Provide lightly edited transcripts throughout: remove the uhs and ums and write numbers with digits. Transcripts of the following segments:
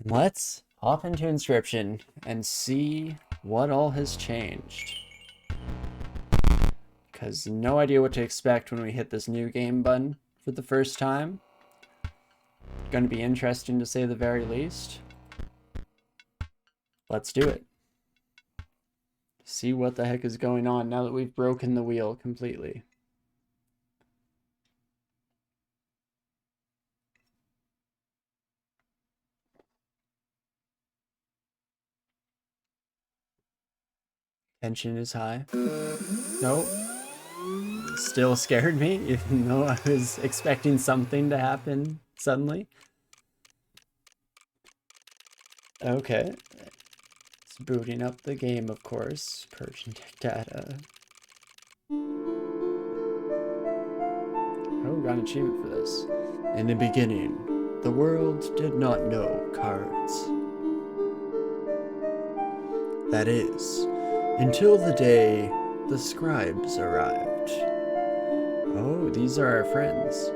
Let's hop into Inscryption and see what all has changed. Because no idea what to expect when we hit this new game button for the first time. Going to be interesting to say the very least. Let's do it. See what the heck is going on now that we've broken the wheel completely. Tension is high. Nope. Still scared me, even though I was expecting something to happen suddenly. Okay. It's booting up the game, of course. Purging data. Oh, got an achievement for this. In the beginning, the world did not know cards. That is, until the day the scribes arrived. Oh, these are our friends.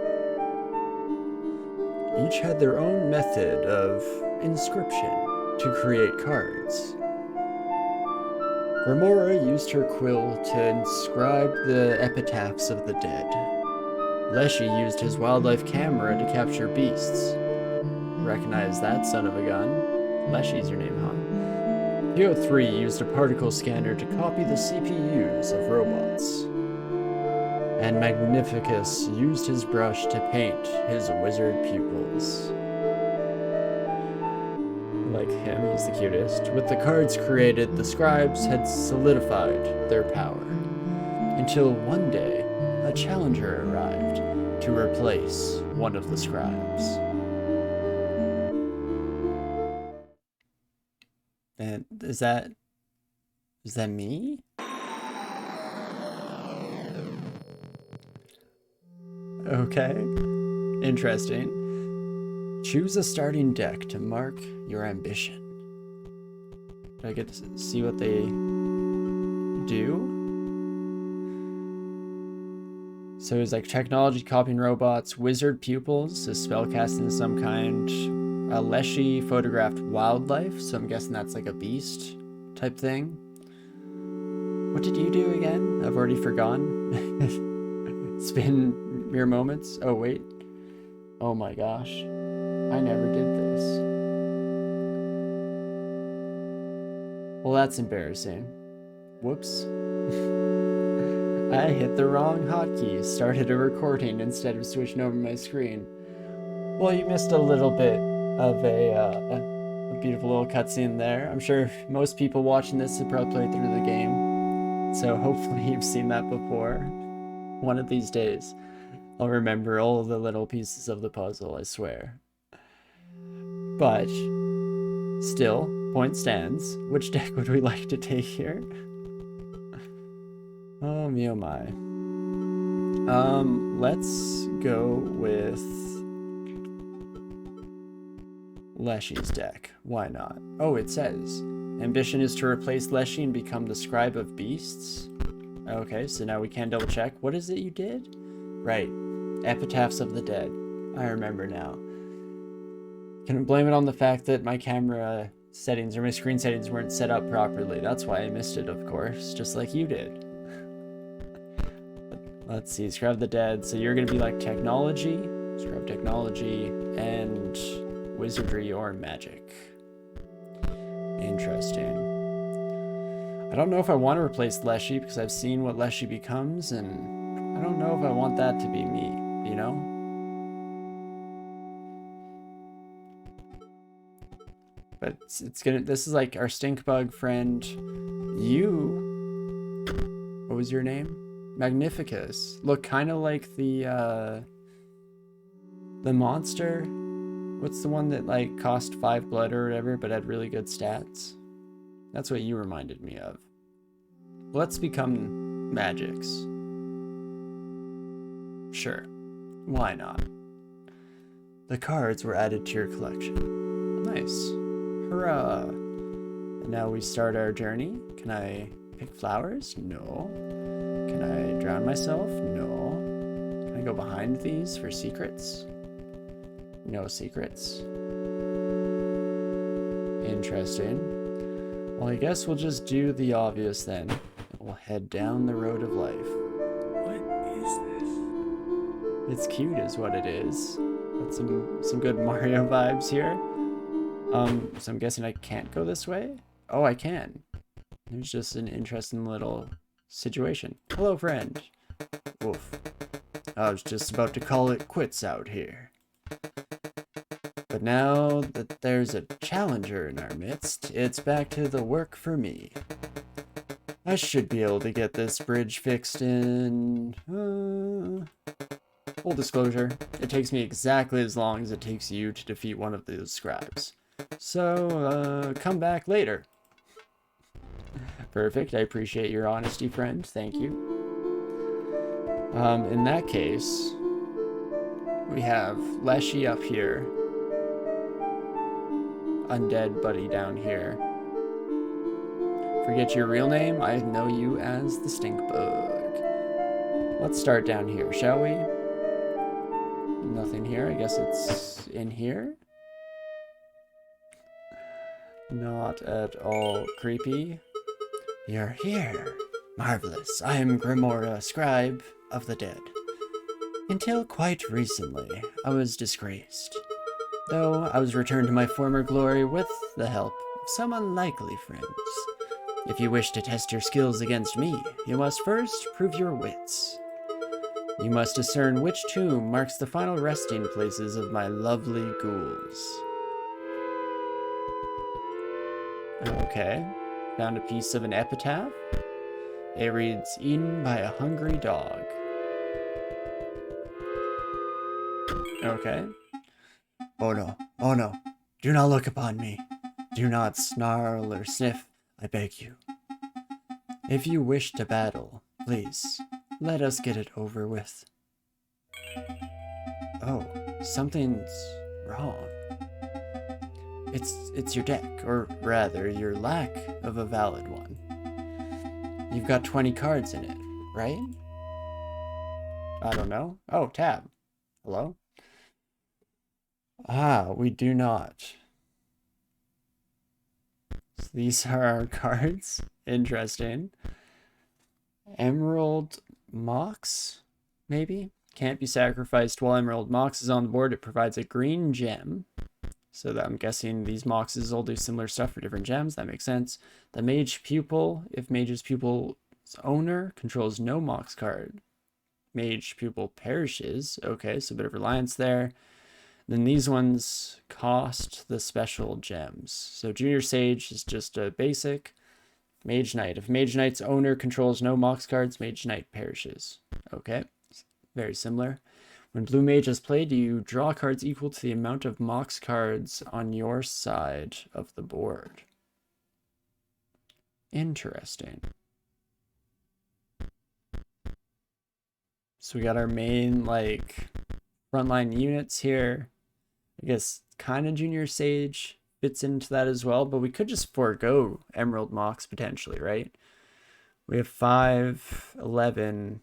Each had their own method of inscription to create cards. Remora used her quill to inscribe the epitaphs of the dead. Leshy used his wildlife camera to capture beasts. Recognize that, son of a gun. Leshy's your name, huh? PO3 used a particle scanner to copy the CPUs of robots. And Magnificus used his brush to paint his wizard pupils. Like him, he's the cutest. With the cards created, the scribes had solidified their power. Until one day, a challenger arrived to replace one of the scribes. And is that me? Okay, interesting. Choose a starting deck to mark your ambition. Do I get to see what they do? So it's like technology copying robots, wizard pupils, is spellcasting of some kind. Leshy photographed wildlife, so I'm guessing that's like a beast type thing. What did you do again? I've already forgotten. It's been mere moments. Oh, wait. Oh my gosh. I never did this. Well, that's embarrassing. Whoops. I hit the wrong hotkey. Started a recording instead of switching over my screen. Well, you missed a little bit of a beautiful little cutscene there. I'm sure most people watching this have probably played through the game, so hopefully you've seen that before. One of these days, I'll remember all of the little pieces of the puzzle, I swear. But still, point stands. Which deck would we like to take here? Oh me oh my. Let's go with Leshy's deck. Why not? Oh, it says ambition is to replace Leshy and become the scribe of beasts. Okay, so now we can double check. What is it you did? Right, epitaphs of the dead. I remember now. Can I blame it on the fact that my camera settings or my screen settings weren't set up properly? That's why I missed it, of course, just like you did. Let's see, scribe the dead. So you're gonna be like technology, scribe technology, and wizardry or magic. Interesting. I don't know if I want to replace Leshy because I've seen what Leshy becomes, and I don't know if I want that to be me, you know? But it's gonna, this is like our stink bug friend. You, what was your name? Magnificus. Look kind of like the monster. What's the one that like cost 5 blood or whatever, but had really good stats? That's what you reminded me of. Let's become magics. Sure, why not? The cards were added to your collection. Nice. Hurrah! And now we start our journey. Can I pick flowers? No. Can I drown myself? No. Can I go behind these for secrets? No secrets. interesting. Well, I guess we'll just do the obvious then. We'll head down the road of life. What is this? It's cute is what it is. Got some good Mario vibes here. So I'm guessing I can't go this way? Oh, I can. There's just an interesting little situation. Hello, friend. Woof. I was just about to call it quits out here. But now that there's a challenger in our midst, it's back to the work for me. I should be able to get this bridge fixed in... Full disclosure, it takes me exactly as long as it takes you to defeat one of those scribes. So, come back later. Perfect, I appreciate your honesty, friend. Thank you. In that case, we have Leshy up here. Undead buddy down here. Forget your real name, I know you as the Stink Bug. Let's start down here, shall we? Nothing here, I guess it's in here. Not at all creepy. You're here. Marvelous. I am Grimora, scribe of the dead. Until quite recently, I was disgraced. Though I was returned to my former glory with the help of some unlikely friends. If you wish to test your skills against me, you must first prove your wits. You must discern which tomb marks the final resting places of my lovely ghouls. Okay, found a piece of an epitaph. It reads, eaten by a hungry dog. Okay. Oh no, do not look upon me. Do not snarl or sniff, I beg you. If you wish to battle, please, let us get it over with. Oh, something's wrong. It's your deck, or rather, your lack of a valid one. You've got 20 cards in it, right? I don't know. Oh, tab. Hello? Ah, we do not. So these are our cards. Interesting. Emerald Mox, maybe? Can't be sacrificed while Emerald Mox is on the board. It provides a green gem. So that I'm guessing these Moxes will do similar stuff for different gems. That makes sense. The Mage Pupil. If Mage's Pupil's owner controls no Mox card, Mage Pupil perishes. Okay, so a bit of reliance there. Then these ones cost the special gems. So Junior Sage is just a basic. Mage Knight. If Mage Knight's owner controls no Mox cards, Mage Knight perishes. Okay, very similar. When Blue Mage is played, you draw cards equal to the amount of Mox cards on your side of the board. Interesting. So we got our main, like, frontline units here. I guess kind of Junior Sage fits into that as well, but we could just forego Emerald Mox potentially, right? We have 5, 11,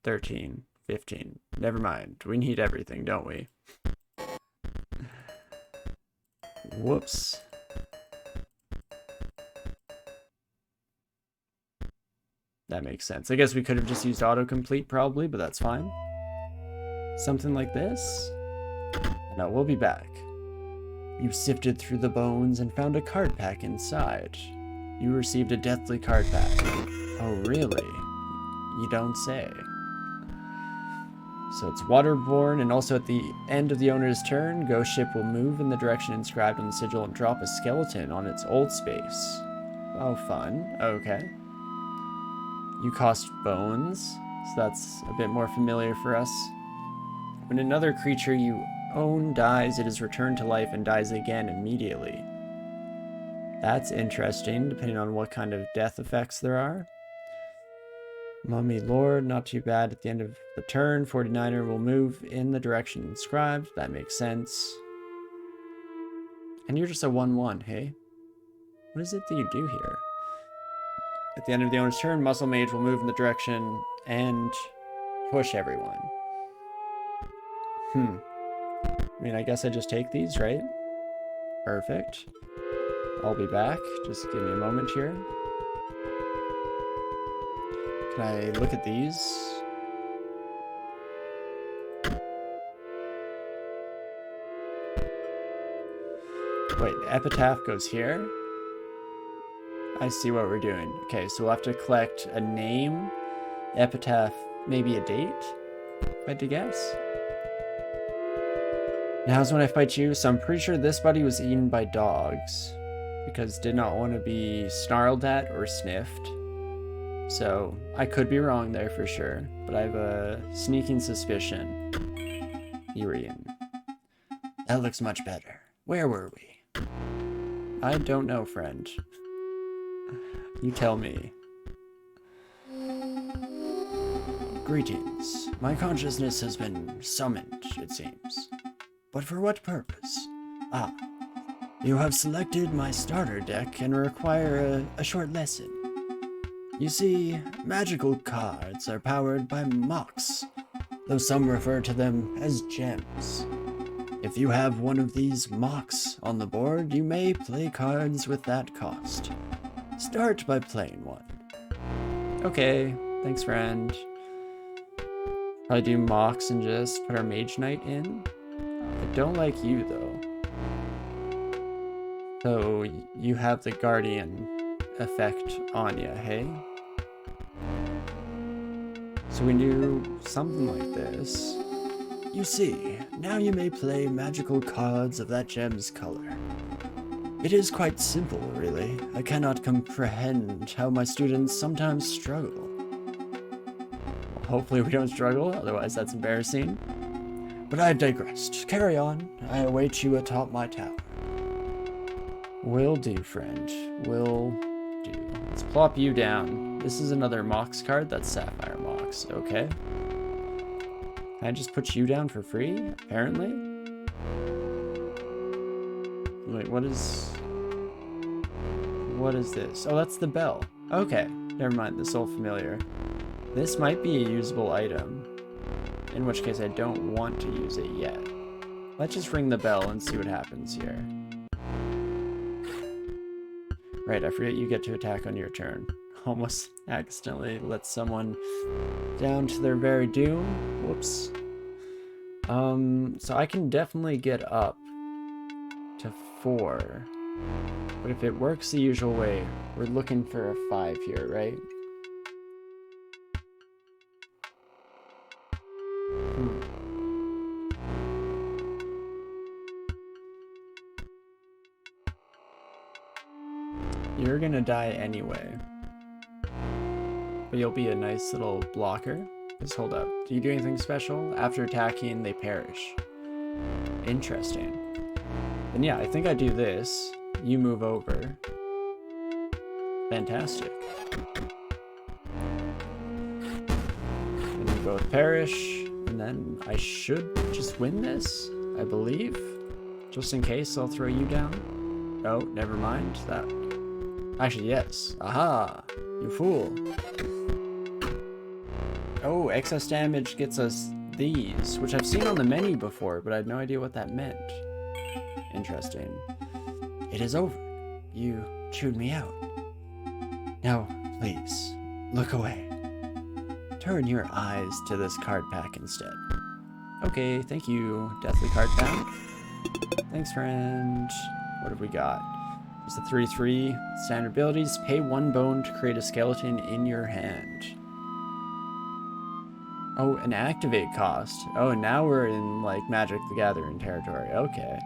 13, 15. Never mind. We need everything, don't we? Whoops. That makes sense. I guess we could have just used autocomplete probably, but that's fine. Something like this. No, we'll be back. You sifted through the bones and found a card pack inside. You received a deathly card pack. Oh, really? You don't say. So it's waterborne, and also at the end of the owner's turn, Ghost Ship will move in the direction inscribed on the sigil and drop a skeleton on its old space. Oh, fun. Okay. You cost bones, so that's a bit more familiar for us. When another creature you own dies, it is returned to life and dies again immediately. That's interesting, depending on what kind of death effects there are. Mummy Lord, not too bad. At the end of the turn, 49er will move in the direction inscribed. That makes sense. And you're just a 1/1, hey? What is it that you do here? At the end of the owner's turn, Muscle Mage will move in the direction and push everyone. I mean, I guess I just take these, right? Perfect. I'll be back. Just give me a moment here. Can I look at these? Wait, epitaph goes here? I see what we're doing. Okay, so we'll have to collect a name, epitaph, maybe a date, if I had to guess. Now's when I fight you, so I'm pretty sure this buddy was eaten by dogs because did not want to be snarled at or sniffed. So I could be wrong there for sure, but I have a sneaking suspicion you were eaten. That looks much better. Where were we? I don't know, friend. You tell me. Greetings. My consciousness has been summoned, it seems. But for what purpose? Ah, you have selected my starter deck and require a short lesson. You see, magical cards are powered by mocks, though some refer to them as gems. If you have one of these mocks on the board, you may play cards with that cost. Start by playing one. Okay, thanks friend. Probably do mocks and just put our mage knight in. I don't like you though. So you have the guardian effect on you, hey? So we do something like this. You see, now you may play magical cards of that gem's color. It is quite simple, really. I cannot comprehend how my students sometimes struggle. Well, hopefully we don't struggle, otherwise that's embarrassing. But I've digressed. Carry on. I await you atop my tower. Will do, friend. Will do. Let's plop you down. This is another Mox card. That's Sapphire Mox. Okay. Can I just put you down for free? Apparently. Wait, what is this? Oh, that's the bell. Okay. Never mind. This old familiar. This might be a usable item. In which case I don't want to use it yet. Let's just ring the bell and see what happens here. Right, I forget you get to attack on your turn. Almost accidentally let someone down to their very doom. Whoops. So I can definitely get up to 4. But if it works the usual way, we're looking for a 5 here, right? You're gonna die anyway. But you'll be a nice little blocker. Just hold up. Do you do anything special? After attacking, they perish. Interesting. And yeah, I think I do this. You move over. Fantastic. And you both perish. And then I should just win this, I believe. Just in case, I'll throw you down. Oh, never mind. That. Actually, yes. Aha! You fool. Oh, excess damage gets us these, which I've seen on the menu before, but I had no idea what that meant. Interesting. It is over. You chewed me out. Now, please, look away. Turn your eyes to this card pack instead. Okay, thank you, Deathly Card Pack. Thanks, friend. What have we got? There's the 3/3 standard abilities. Pay 1 bone to create a skeleton in your hand. Oh, an activate cost. Oh, and now we're in, like, Magic the Gathering territory. Okay.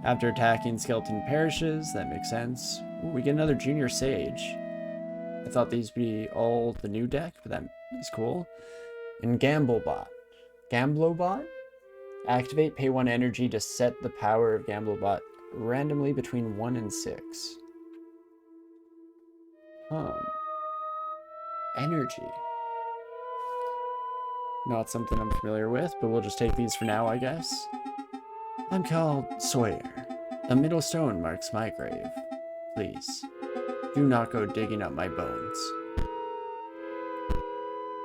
After attacking, skeleton perishes. That makes sense. Ooh, we get another Junior Sage. I thought these would be all the new deck, but that is cool. And Gamblebot. Gamblobot? Activate, pay 1 energy to set the power of Gamblebot randomly between 1 and 6. Energy. Not something I'm familiar with, but we'll just take these for now, I guess. I'm called Sawyer. The middle stone marks my grave. Please, do not go digging up my bones.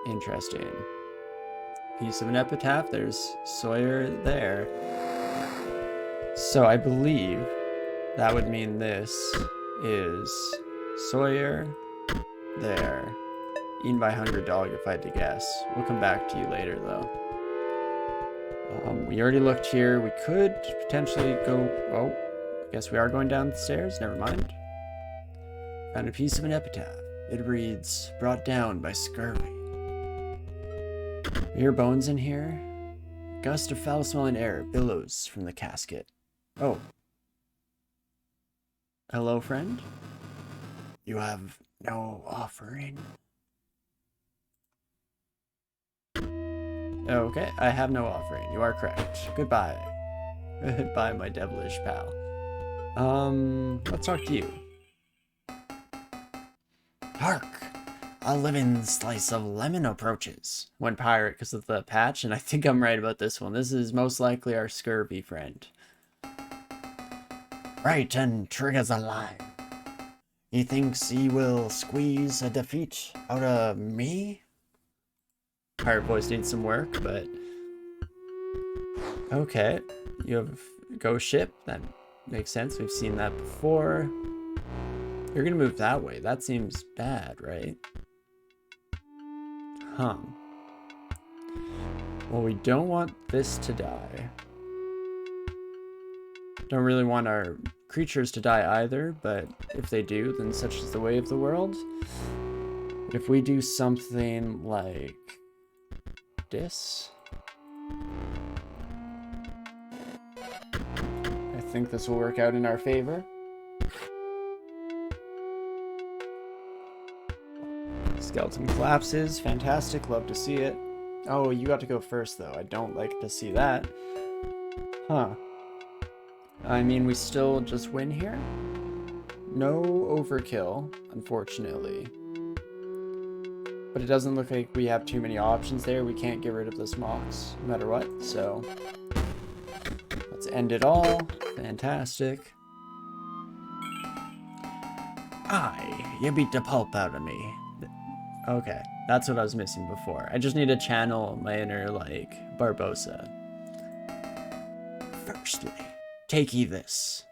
Interesting. Piece of an epitaph. There's Sawyer there. So I believe That would mean this is Sawyer there. Eaten by Hungry Dog, if I had to guess. We'll come back to you later, though. We already looked here. We could potentially go... Oh, I guess we are going down the stairs. Never mind. Found a piece of an epitaph. It reads, brought down by scurvy. Are your bones in here? A gust of foul-smelling air billows from the casket. Oh. Hello, friend? You have no offering. Okay, I have no offering. You are correct. Goodbye. Goodbye, my devilish pal. Let's talk to you. Hark! A living slice of lemon approaches. One pirate because of the patch, and I think I'm right about this one. This is most likely our scurvy friend. Right, and triggers a line. He thinks he will squeeze a defeat out of me? Pirate voice needs some work, but... Okay, you have a ghost ship. That makes sense. We've seen that before. You're gonna move that way. That seems bad, right? Huh. Well, we don't want this to die. Don't really want our creatures to die either, but if they do, then such is the way of the world. If we do something like this, I think this will work out in our favor. Skeleton collapses. Fantastic. Love to see it. Oh, you got to go first, though. I don't like to see that. Huh. I mean, we still just win here? No overkill, unfortunately. But it doesn't look like we have too many options there. We can't get rid of this Mox, no matter what, so... Let's end it all. Fantastic. Aye, you beat the pulp out of me. Okay, that's what I was missing before. I just need to channel my inner, like, Barbosa. Firstly, take ye this.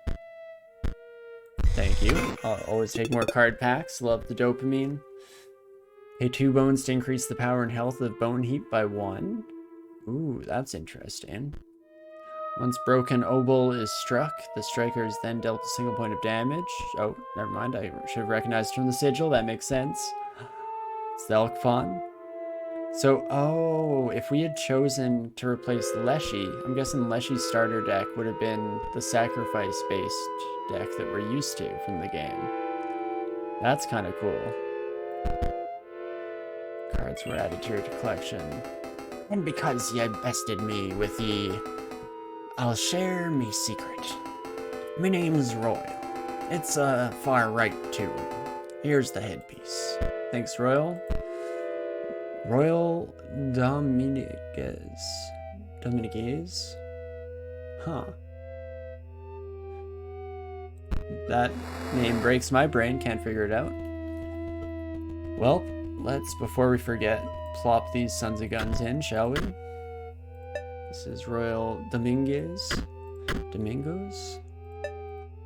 Thank you. I'll always take more card packs. Love the dopamine. Pay 2 bones to increase the power and health of Bone Heap by 1. Ooh, that's interesting. Once broken obol is struck, the striker is then dealt a single point of damage. Oh, never mind. I should have recognized from the sigil. That makes sense. It's the Elk Fawn. So, oh, if we had chosen to replace Leshy, I'm guessing Leshy's starter deck would have been the sacrifice-based deck that we're used to from the game. That's kind of cool. Cards were added to your collection. And because ye bested me with ye, I'll share me secret. My name's Royal. It's a far right too. Here's the headpiece. Thanks, Royal. Royal Dominguez. Dominguez? Huh. That name breaks my brain, can't figure it out. Well, let's, before we forget, plop these sons of guns in, shall we? This is Royal Dominguez. Domingos?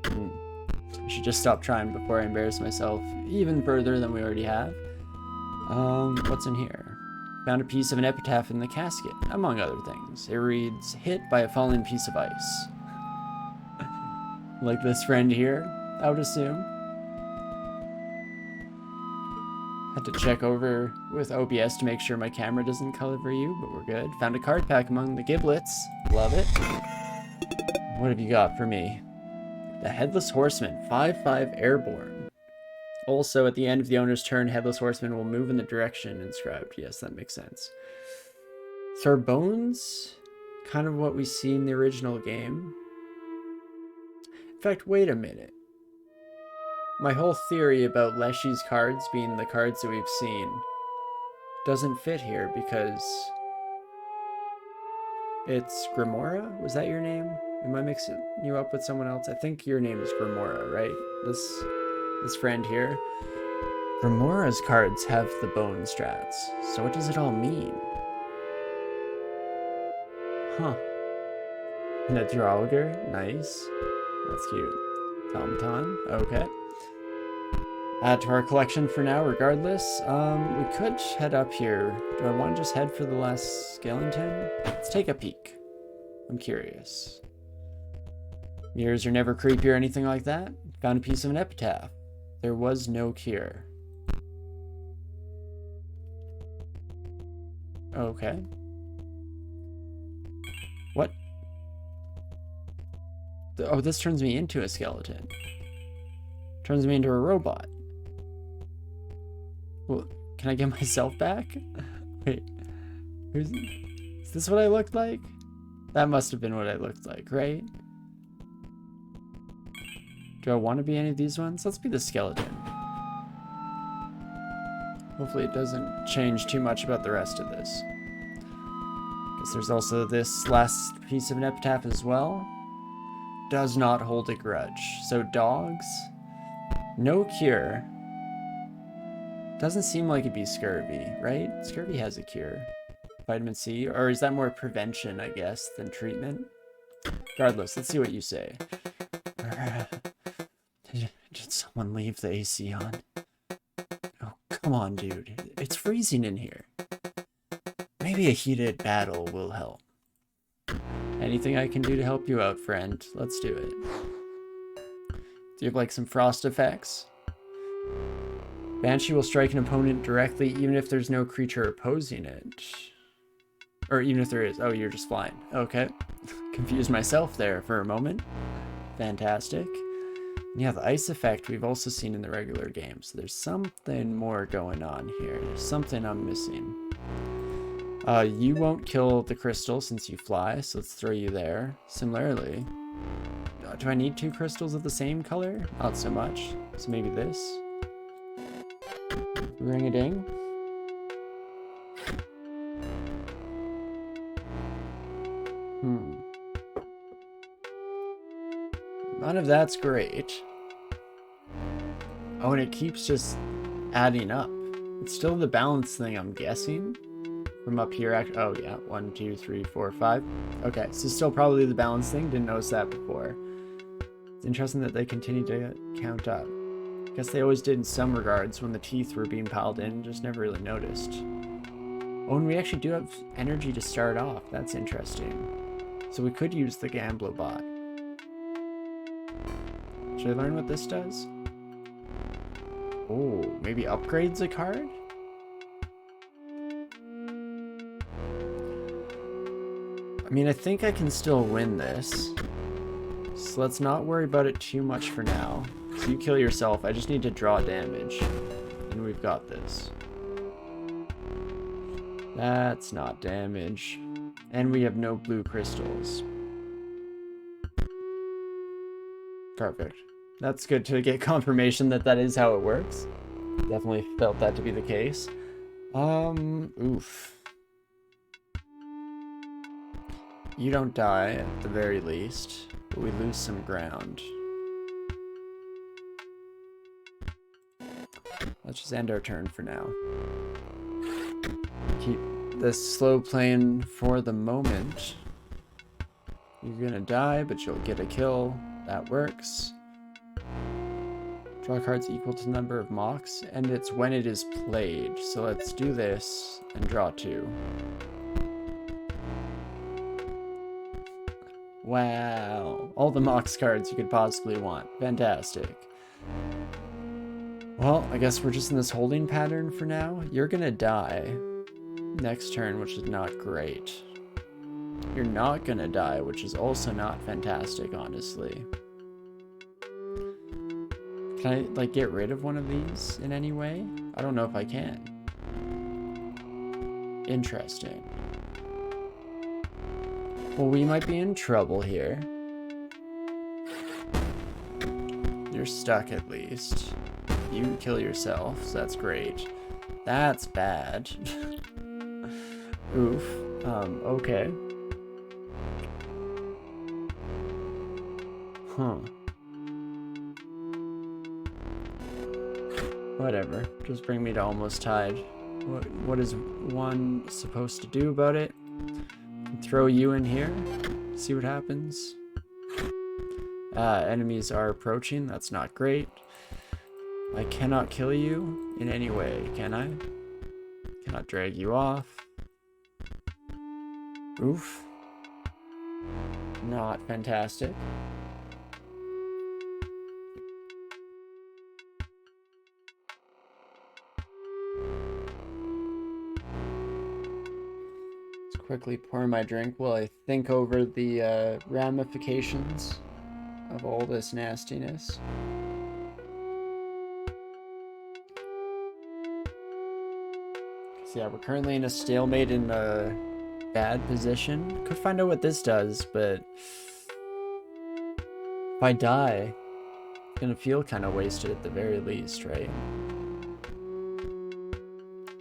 I should just stop trying before I embarrass myself even further than we already have. What's in here? Found a piece of an epitaph in the casket, among other things. It reads, hit by a falling piece of ice. Like this friend here, I would assume. Had to check over with OBS to make sure my camera doesn't cover you, but we're good. Found a card pack among the giblets. Love it. What have you got for me? The Headless Horseman, 5/5 airborne. Also, at the end of the owner's turn, Headless Horseman will move in the direction inscribed. Yes, that makes sense. So are bones kind of what we see in the original game? In fact, wait a minute. My whole theory about Leshy's cards being the cards that we've seen doesn't fit here because it's Grimora? Was that your name? Am I mixing you up with someone else? I think your name is Grimora, right? This friend here. Grimora's cards have the bone strats. So what does it all mean? Huh. And a Draugr? Nice. That's cute. Tom, okay. Add to our collection for now, regardless. We could head up here. Do I want to just head for the last skeleton? Let's take a peek. I'm curious. Mirrors are never creepy or anything like that. Found a piece of an epitaph. There was no cure. Okay. What? Oh, this turns me into a skeleton. Turns me into a robot. Well, can I get myself back? Wait. Is this what I looked like? That must have been what I looked like, right? Do I want to be any of these ones? Let's be the skeleton. Hopefully it doesn't change too much about the rest of this. Guess there's also this last piece of an epitaph as well. Does not hold a grudge. So dogs, no cure. Doesn't seem like it'd be scurvy, right? Scurvy has a cure. Vitamin C, or is that more prevention, I guess, than treatment? Regardless, let's see what you say. Did someone leave the AC on? Oh, come on, dude. It's freezing in here. Maybe a heated battle will help. Anything I can do to help you out, friend? Let's do it. Do you have like some frost effects? Banshee will strike an opponent directly even if there's no creature opposing it. Or even if there is. Oh, you're just flying. Okay. Confused myself there for a moment. Fantastic. Yeah, the ice effect we've also seen in the regular game. So there's something more going on here. There's something I'm missing. You won't kill the crystal since you fly, so let's throw you there. Similarly, do I need 2 crystals of the same color? Not so much. So maybe this. Ring-a-ding. None of that's great. Oh, and it keeps just adding up. It's still the balance thing, I'm guessing. From up here, oh yeah, 1, 2, 3, 4, 5. Okay, so still probably the balance thing. Didn't notice that before. It's interesting that they continue to count up. Guess they always did in some regards when the teeth were being piled in, just never really noticed. Oh, and we actually do have energy to start off. That's interesting. So we could use the Gamblo bot. Should I learn what this does? Oh, maybe upgrades a card? I mean, I think I can still win this. So let's not worry about it too much for now. So you kill yourself, I just need to draw damage. And we've got this. That's not damage. And we have no blue crystals. Perfect. That's good to get confirmation that that is how it works. Definitely felt that to be the case. Oof. You don't die, at the very least, but we lose some ground. Let's just end our turn for now. Keep this slow playing for the moment. You're gonna die, but you'll get a kill. That works. Draw cards equal to the number of mocks, and it's when it is played. So let's do this and draw 2. Wow. All the Mox cards you could possibly want. Fantastic. Well, I guess we're just in this holding pattern for now. You're gonna die next turn, which is not great. You're not gonna die, which is also not fantastic, honestly. Can I, like, get rid of one of these in any way? I don't know if I can. Interesting. Well, we might be in trouble here. You're stuck at least. You kill yourself, so that's great. That's bad. Oof. Okay. Huh. Whatever. Just bring me to almost tied. What is one supposed to do about it? Throw you in here. See what happens. Enemies are approaching. That's not great. I cannot kill you in any way, can I? Cannot drag you off. Oof. Not fantastic. Let's quickly pour my drink while I think over the ramifications of all this nastiness. So yeah, we're currently in a stalemate in a bad position. Could find out what this does, but if I die, it's gonna feel kind of wasted at the very least, right?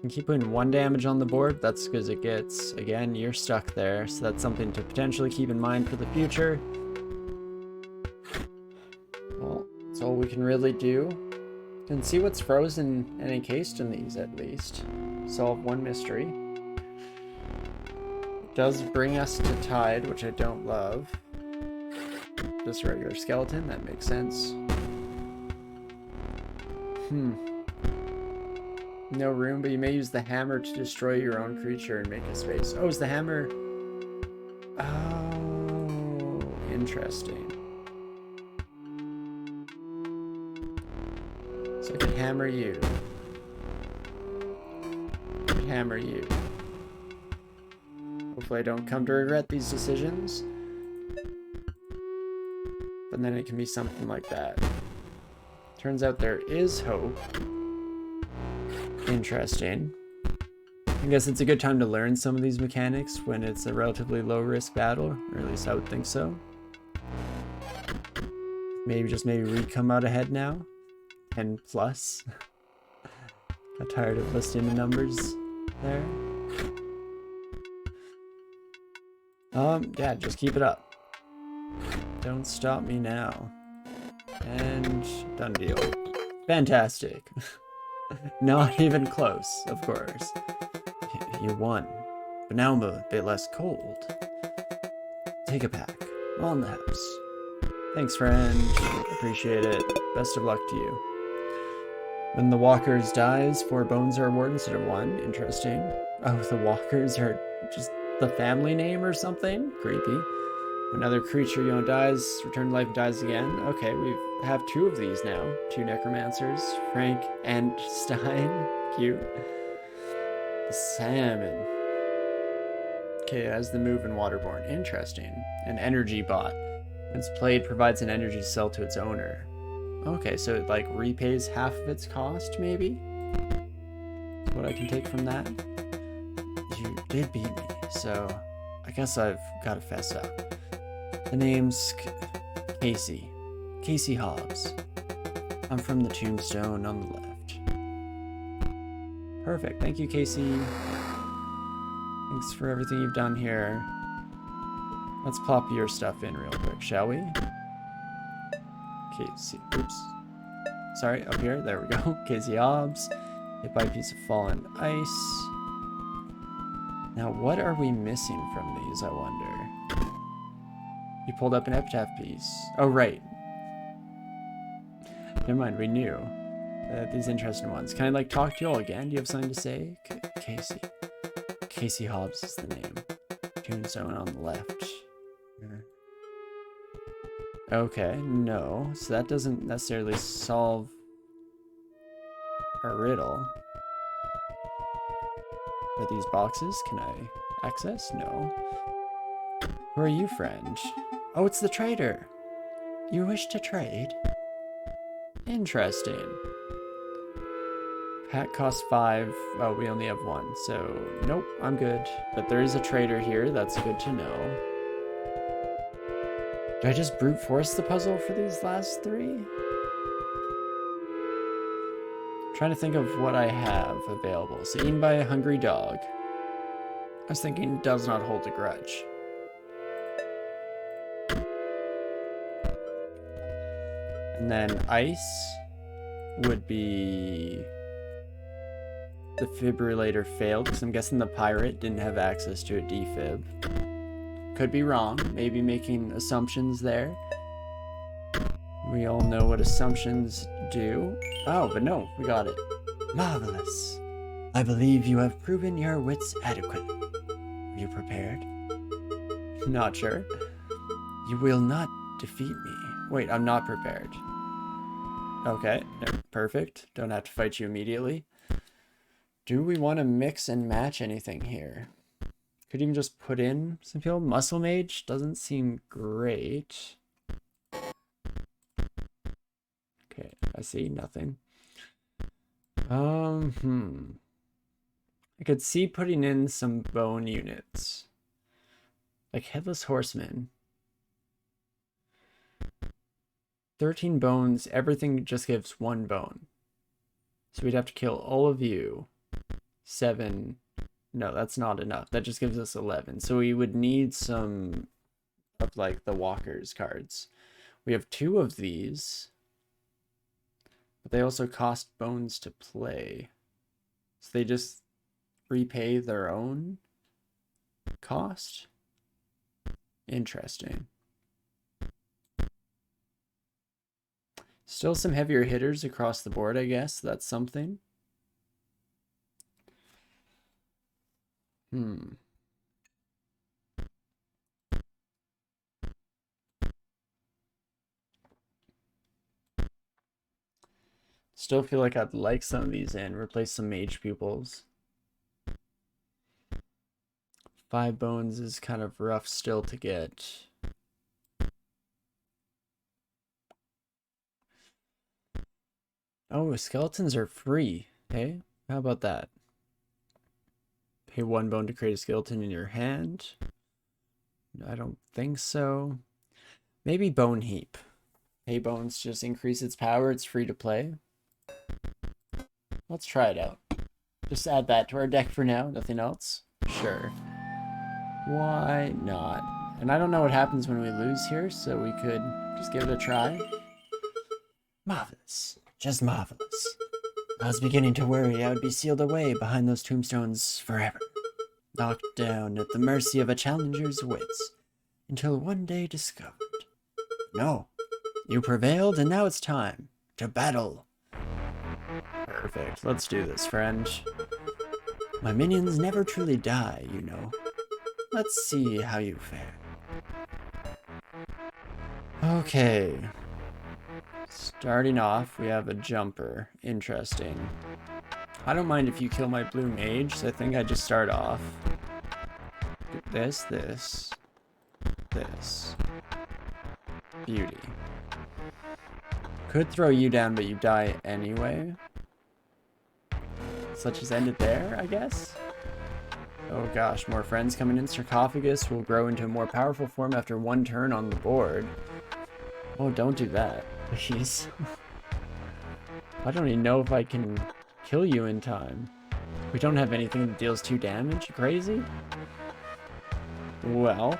And keep putting 1 damage on the board. That's as good as it gets. Again, you're stuck there, so that's something to potentially keep in mind for the future. Well, that's all we can really do. And see what's frozen and encased in these, at least. Solve one mystery. It does bring us to Tide, which I don't love. Just a regular skeleton, that makes sense. No room, but you may use the hammer to destroy your own creature and make a space. Oh, is the hammer... Oh, interesting. So I can hammer you. I can hammer you. Hopefully I don't come to regret these decisions. But then it can be something like that. Turns out there is hope. Interesting. I guess it's a good time to learn some of these mechanics when it's a relatively low risk battle, or at least I would think so. Maybe Reed come out ahead now. 10 plus. Got tired of listing the numbers there. Yeah, just keep it up. Don't stop me now. And done deal. Fantastic. Not even close, of course. You won, but now I'm a bit less cold. Take a pack. On the house. Thanks, friend. Appreciate it. Best of luck to you. When the Walkers dies, 4 bones are awarded instead of 1. Interesting. Oh, the Walkers are just the family name or something? Creepy. Another creature you own dies, return to life and dies again. Okay, we have 2 of these now. 2 necromancers. Frank and Stein. Cute. The salmon. Okay, as the move in Waterborne. Interesting. An energy bot. When it's played, provides an energy cell to its owner. Okay, so it like repays half of its cost, maybe? That's what I can take from that. You did beat me, so I guess I've got to fess up. The name's Casey. Casey Hobbs. I'm from the tombstone on the left. Perfect. Thank you, Casey. Thanks for everything you've done here. Let's plop your stuff in real quick, shall we? Casey. Oops. Sorry, up here. There we go. Casey Hobbs. Hit by a piece of fallen ice. Now, what are we missing from these, I wonder? You pulled up an epitaph piece. Oh, right. Never mind, we knew. These interesting ones. Can I, like, talk to you all again? Do you have something to say? Casey. Casey Hobbs is the name. Tombstone on the left. Okay, no. So that doesn't necessarily solve a riddle. Are these boxes? Can I access? No. Who are you, friend? Oh, it's the trader. You wish to trade? Interesting. Pack costs 5. Oh, we only have 1. So, nope, I'm good. But there is a trader here. That's good to know. Do I just brute force the puzzle for these last 3? Trying to think of what I have available. So, eaten by a hungry dog. I was thinking does not hold a grudge. And then ice would be defibrillator failed, because I'm guessing the pirate didn't have access to a defib. Could be wrong, maybe making assumptions there. We all know what assumptions do. Oh, but no, we got it. Marvelous. I believe you have proven your wits adequately. Are you prepared? Not sure. You will not defeat me. Wait, I'm not prepared. Okay, perfect. Don't have to fight you immediately. Do we want to mix and match anything here? Could even just put in some people. Muscle Mage doesn't seem great. Okay, I see nothing. I could see putting in some bone units. Like Headless Horseman. 13 bones, everything just gives 1 bone. So we'd have to kill all of you. 7. No, that's not enough. That just gives us 11. So we would need some of like the walkers cards. We have 2 of these. But they also cost bones to play. So they just repay their own cost? Interesting. Still some heavier hitters across the board, I guess. That's something. Still feel like I'd like some of these in. Replace some mage pupils. 5 bones is kind of rough still to get. Oh, skeletons are free. Hey, how about that? Pay 1 bone to create a skeleton in your hand. I don't think so. Maybe Bone Heap. Pay bones just increase its power. It's free to play. Let's try it out. Just add that to our deck for now. Nothing else? Sure. Why not? And I don't know what happens when we lose here, so we could just give it a try. Marvelous. Just marvelous. I was beginning to worry I would be sealed away behind those tombstones forever. Knocked down at the mercy of a challenger's wits, until one day discovered. No. You prevailed, and now it's time to battle. Perfect. Let's do this, friend. My minions never truly die, you know. Let's see how you fare. Okay. Starting off, we have a jumper. Interesting. I don't mind if you kill my blue mage, so I think I just start off. This. Beauty. Could throw you down, but you die anyway. So let's just end it there, I guess. Oh gosh, more friends coming in. Sarcophagus will grow into a more powerful form after 1 turn on the board. Oh, don't do that, please. I don't even know if I can kill you in time. We don't have anything that deals 2 damage. You crazy? Well.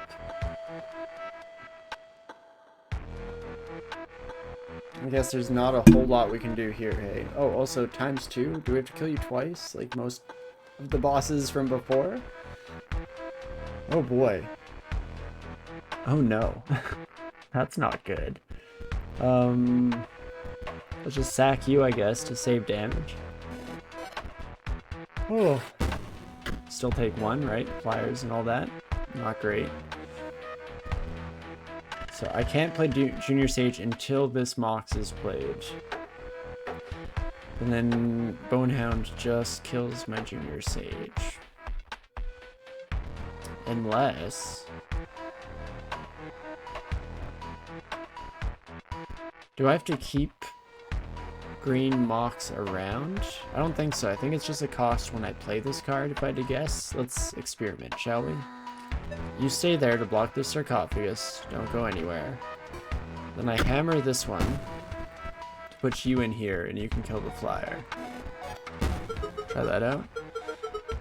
I guess there's not a whole lot we can do here, hey. Oh, also ×2. Do we have to kill you twice, like most of the bosses from before? Oh boy. Oh no. That's not good. Let's just sack you, I guess, to save damage. Oh. Still take 1, right? Flyers and all that. Not great. So I can't play Junior Sage until this Mox is played. And then Bonehound just kills my Junior Sage. Unless... Do I have to keep green Mox around? I don't think so. I think it's just a cost when I play this card, if I had to guess. Let's experiment, shall we? You stay there to block the sarcophagus. Don't go anywhere. Then I hammer this one to put you in here, and you can kill the flyer. Try that out.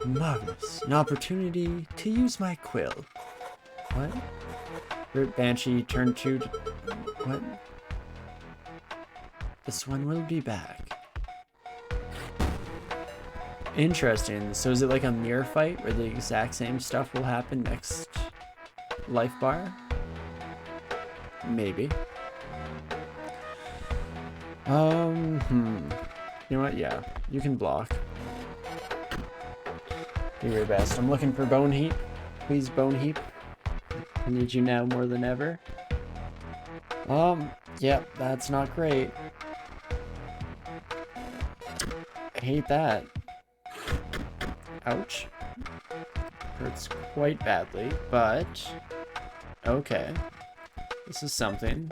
Marvelous. An opportunity to use my quill. What? Root Banshee, turn 2 to... What? This one will be back. Interesting. So is it like a mirror fight where the exact same stuff will happen next life bar? Maybe. You know what? Yeah, you can block. Do your best. I'm looking for Bone Heap. Please, Bone Heap. I need you now more than ever. Yeah, that's not great. I hate that. Ouch. Hurts quite badly, but okay. This is something.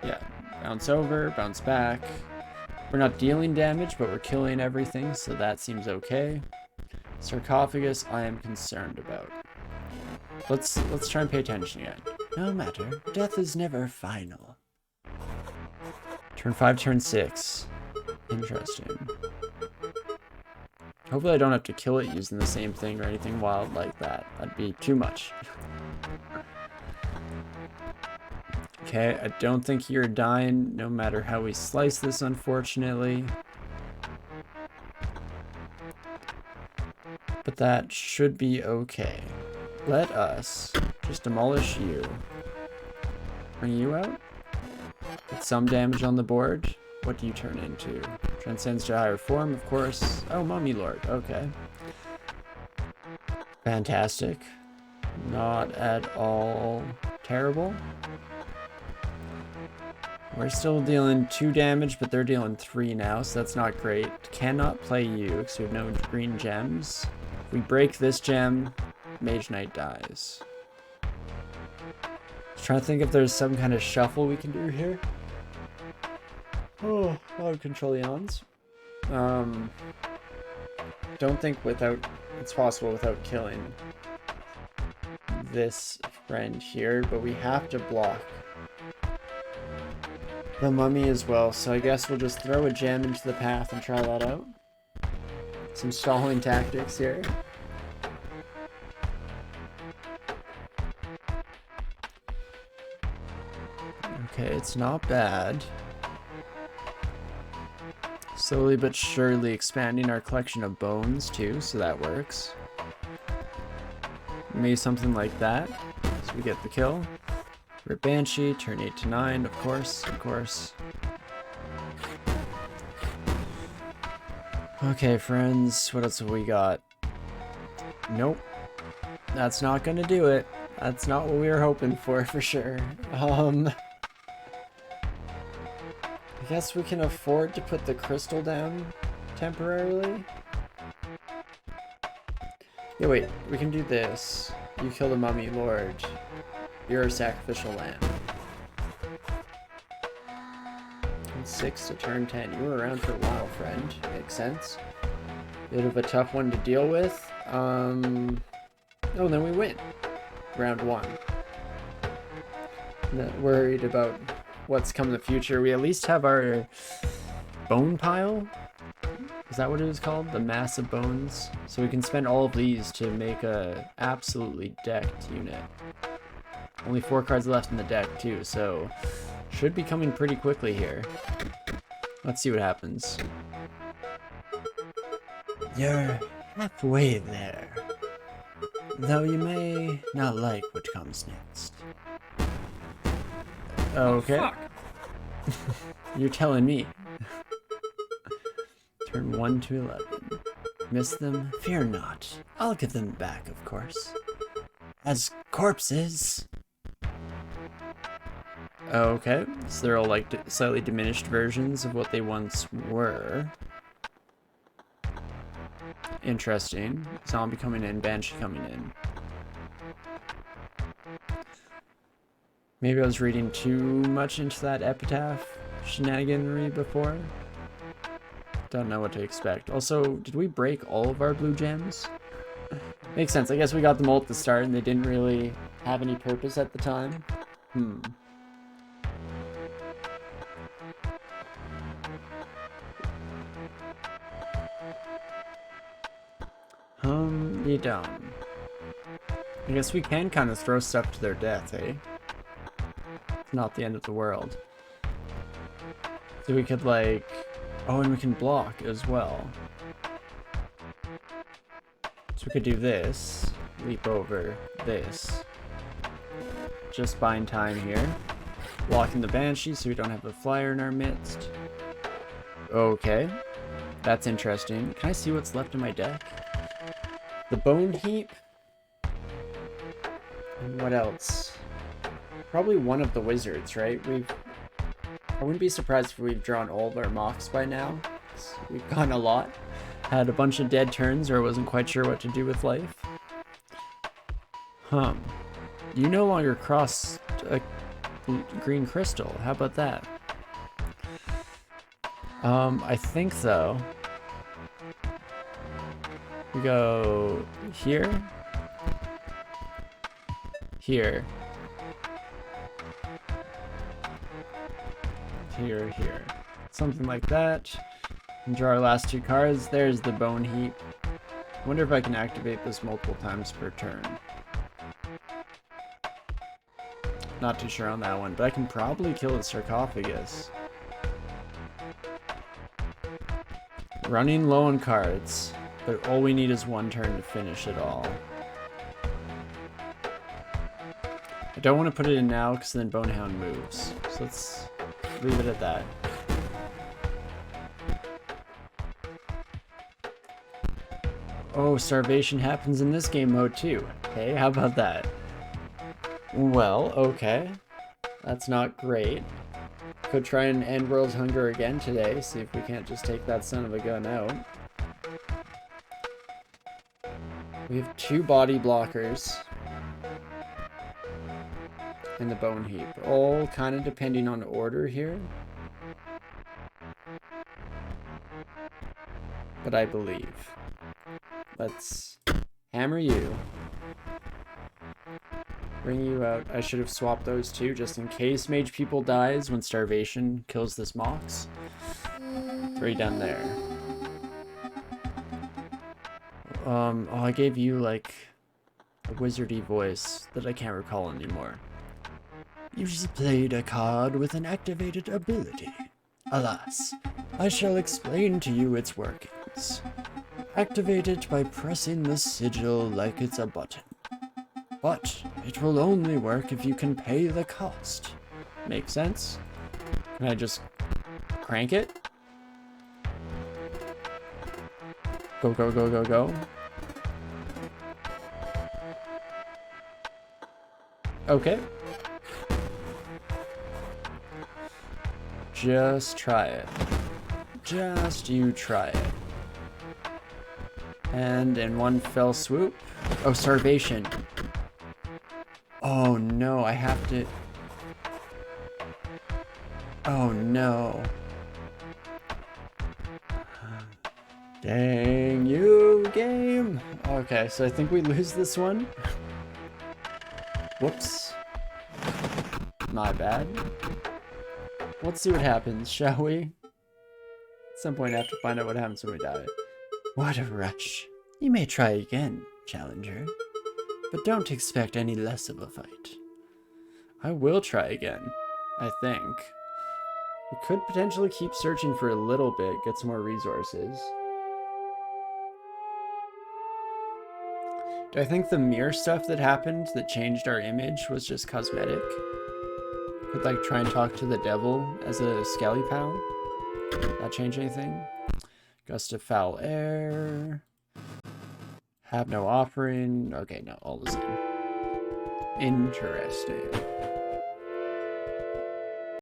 Yeah, bounce over, bounce back. We're not dealing damage, but we're killing everything, so that seems okay. Sarcophagus, I am concerned about. Let's try and pay attention again. No matter, death is never final. Turn 5, turn 6. Interesting. Hopefully I don't have to kill it using the same thing or anything wild like that. That'd be too much. Okay, I don't think you're dying no matter how we slice this, unfortunately. But that should be okay. Let us just demolish you. Bring you out. Get some damage on the board. What do you turn into? Transcends to higher form, of course. Oh, Mummy Lord. Okay. Fantastic. Not at all terrible. We're still dealing 2 damage, but they're dealing 3 now, so that's not great. Cannot play you, because we have no green gems. If we break this gem, Mage Knight dies. Just trying to think if there's some kind of shuffle we can do here. Oh, a lot of control eons. Don't think it's possible without killing this friend here, but we have to block the mummy as well, so I guess we'll just throw a gem into the path and try that out. Some stalling tactics here. Okay, it's not bad. Slowly but surely expanding our collection of bones too, so that works. Maybe something like that, so we get the kill. Rip Banshee, turn 8 to 9, of course, of course. Okay, friends, what else have we got? Nope. That's not gonna do it. That's not what we were hoping for sure. I guess we can afford to put the crystal down temporarily. Yeah, wait, we can do this. You kill the Mummy Lord. You're a sacrificial lamb. Turn 6 to turn 10. You were around for a while, friend. Makes sense. Bit of a tough one to deal with. Oh, then we win. Round 1. Not worried about what's come in the future. We at least have our bone pile. Is that what it was called? The mass of bones. So we can spend all of these to make a absolutely decked unit. Only 4 cards left in the deck too, so should be coming pretty quickly here. Let's see what happens. You're halfway there, though you may not like what comes next. Okay. Oh, you're telling me. Turn 1 to 11. Miss them? Fear not. I'll give them back, of course. As corpses. Okay, so they're all like slightly diminished versions of what they once were. Interesting. Zombie coming in, Banshee coming in. Maybe I was reading too much into that epitaph shenaniganry before. Don't know what to expect. Also, did we break all of our blue gems? Makes sense. I guess we got them all at the start and they didn't really have any purpose at the time. Be dumb. I guess we can kind of throw stuff to their death, eh? It's not the end of the world. So we could like... Oh, and we can block as well. So we could do this. Leap over this. Just buying time here. Blocking the Banshee so we don't have a flyer in our midst. Okay. That's interesting. Can I see what's left in my deck? The Bone Heap. And what else? Probably one of the wizards, right? I wouldn't be surprised if we've drawn all of our mocks by now. We've gone a lot. Had a bunch of dead turns or wasn't quite sure what to do with life. You no longer cross a green crystal. How about that? I think though. We go here. Here. Here. Something like that. And draw our last two cards. There's the Bone Heap. I wonder if I can activate this multiple times per turn. Not too sure on that one, but I can probably kill the sarcophagus. Running low on cards, but all we need is one turn to finish it all. I don't want to put it in now because then Bonehound moves. So let's leave it at that. Oh, starvation happens in this game mode too. Hey, how about that? Well, okay. That's not great. Could try and end World's Hunger again today, see if we can't just take that son of a gun out. We have 2 body blockers. And the Bone Heap. All kind of depending on order here. But I believe. Let's hammer you. Bring you out. I should have swapped those two just in case Mage People dies when Starvation kills this Mox. 3 down there. Oh, I gave you like a wizardy voice that I can't recall anymore. You just played a card with an activated ability. Alas, I shall explain to you its workings. Activate it by pressing the sigil like it's a button. But it will only work if you can pay the cost. Make sense? Can I just crank it? Go, go, go, go, go. Okay. Just try it. Just you try it. And in one fell swoop. Oh, starvation. Oh no, I have to... Oh no. Dang you, game. Okay, so I think we lose this one. Whoops. My bad. Let's see what happens, shall we? At some point I have to find out what happens when we die. What a rush. You may try again, challenger. But don't expect any less of a fight. I will try again, I think. We could potentially keep searching for a little bit, get some more resources. Do I think the mirror stuff that happened that changed our image was just cosmetic? Could like try and talk to the devil as a skelly pal? That change anything? Gust of foul air. Have no offering. Okay, no, all the same. Interesting.